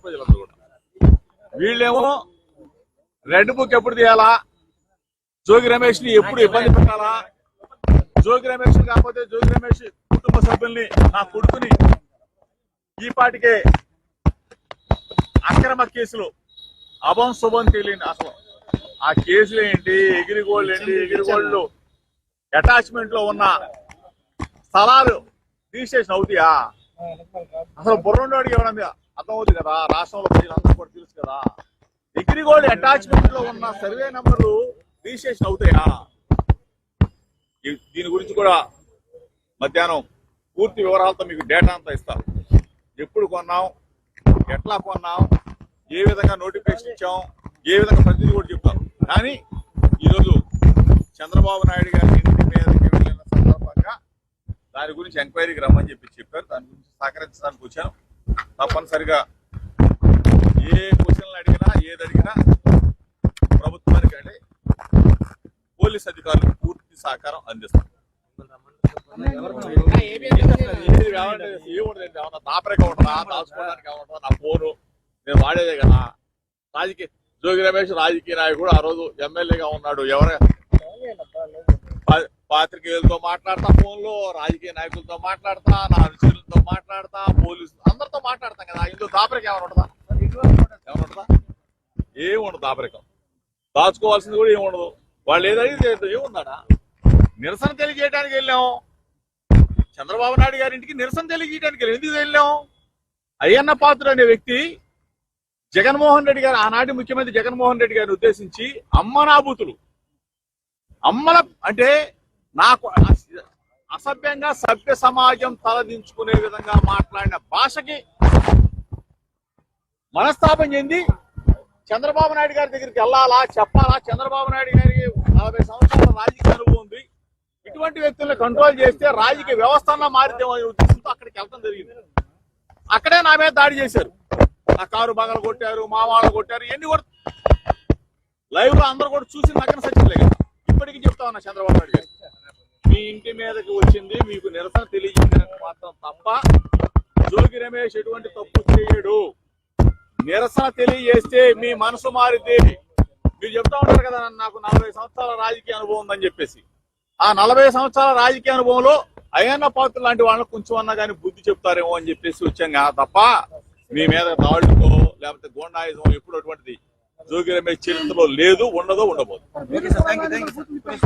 ప్రజలందరూ కూడా. వీళ్ళేమో రెడ్ బుక్ ఎప్పుడు తీయాలా, జోగి రమేష్ ని ఎప్పుడు ఇబ్బంది పెట్టాలా, జోగి రమేష్ కాకపోతే జోగి రమేష్ కుటుంబ సభ్యుల్ని, నా కొడుకుని ఈ పాటికే అక్రమ కేసులు అభం శుభం తెలియని అసలు ఆ కేసులు ఏంటి, ఎగిరిగోళ్ళు ఏంటి, ఎగిరిగోళ్ళు అటాచ్మెంట్ లో ఉన్న స్థలాలు రిజిస్ట్రేషన్ అవుతాయా? అసలు బుర్రండోడికి ఎవరైనా అర్థమవుతుంది కదా, రాష్ట్రంలో ప్రజలందరూ కూడా తెలుసు కదా. ఎగిరిగోళ్ళు అటాచ్మెంట్ లో ఉన్న సర్వే నంబర్లు రిజిస్ట్రేషన్ అవుతాయా? దీని గురించి కూడా మధ్యాహ్నం పూర్తి వివరాలతో మీకు డేటా అంతా ఇస్తాం. ఎప్పుడు కొన్నాం, ఎట్లా కొన్నాం, ఏ విధంగా నోటిఫికేషన్ ఇచ్చాం, ఏ విధంగా ప్రతిదీ కూడా చెప్తాం. కానీ ఈరోజు చంద్రబాబు నాయుడు గారి ఇంటి మీదకి వెళ్ళిన సందర్భంగా దాని గురించి ఎంక్వైరీకి రమ్మని చెప్పారు. దాని గురించి సహకరించడానికి వచ్చాను. తప్పనిసరిగా ఏ క్వశ్చన్లు అడిగినా, ఏది అడిగినా ప్రభుత్వానికి అంటే పోలీస్ అధికారులకు పూర్తి సహకారం అందిస్తాం. ఏముండదు, దాపరిక ఉంటుందా, దాచుకోవడానికి ఏమంటుందా, నా ఫోను నేను వాడేదే కదా. రాజకీయ జోగి రమేష్ రాజకీయ నాయకుడు, ఆ రోజు ఎమ్మెల్యేగా ఉన్నాడు. పాత్రికేయులతో మాట్లాడతా, ఫోన్లో రాజకీయ నాయకులతో మాట్లాడతా, నా అనుచరులతో మాట్లాడతా, పోలీసు అందరితో మాట్లాడతాం కదా. ఇందులో దాపరికం ఏమనుంటుందా? ఏముండదు దాపరికం. దాచుకోవాల్సింది కూడా ఏముండదు. వాళ్ళు ఏదైతే ఏముందాడా? నిరసన తెలియజేయడానికి వెళ్ళాం. చంద్రబాబు నాయుడు గారి ఇంటికి నిరసన తెలియజేయడానికి ఎందుకు వెళ్ళాం? అయ్యన్న పాత్రుడు అనే వ్యక్తి జగన్మోహన్ రెడ్డి గారు, ఆనాటి ముఖ్యమంత్రి జగన్మోహన్ రెడ్డి గారిని ఉద్దేశించి అమ్మనాబూతులు, అమ్మల అంటే నాకు అసభ్యంగా సభ్య సమాజం తలదించుకునే విధంగా మాట్లాడిన భాషకి మనస్తాపం చెంది చంద్రబాబు నాయుడు గారి దగ్గరికి వెళ్ళాలా, చెప్పాలా? చంద్రబాబు నాయుడు గారికి 40 సంవత్సరాల రాజకీయ అనుభవం ఉంది. ఇటువంటి వ్యక్తులను కంట్రోల్ చేస్తే రాజకీయ వ్యవస్థలో మారిద్దాం అనే ఉద్దేశంతో అక్కడికి వెళ్ళడం జరిగింది. అక్కడే నా మీద దాడి చేశారు. నా కారు బగలు కొట్టారు, మా వాళ్ళు కొట్టారు. ఎన్ని కూడా లైవ్ లో అందరూ కూడా చూసి నగ్గన సచ్చిలే కదా. ఇప్పటికీ చెప్తా ఉన్నా చంద్రబాబు నాయుడు గారు, మీ ఇంటి మీదకి వచ్చింది మీకు నిరసన తెలియజేయడానికి మాత్రం తప్ప జోగి రమేష్ ఎటువంటి తప్పు చేయడు. నిరసన తెలియజేస్తే మీ మనసు మారితే, మీరు చెప్తా ఉంటారు కదా నాకు 40 సంవత్సరాల రాజకీయ అనుభవం ఉందని చెప్పేసి. ఆ 40 సంవత్సరాల రాజకీయ అనుభవంలో అయ్యన్న పాత్ర లాంటి వాళ్ళని కొంచెం అన్నా కానీ బుద్ధి చెప్తారేమో అని చెప్పేసి వచ్చాం తప్ప మీ మీద దాడులతో లేకపోతే గోండాయిజం ఎప్పుడు అటువంటిది జోగి రమేష్ చరిత్రలో లేదు, ఉండదో, ఉండబోదు.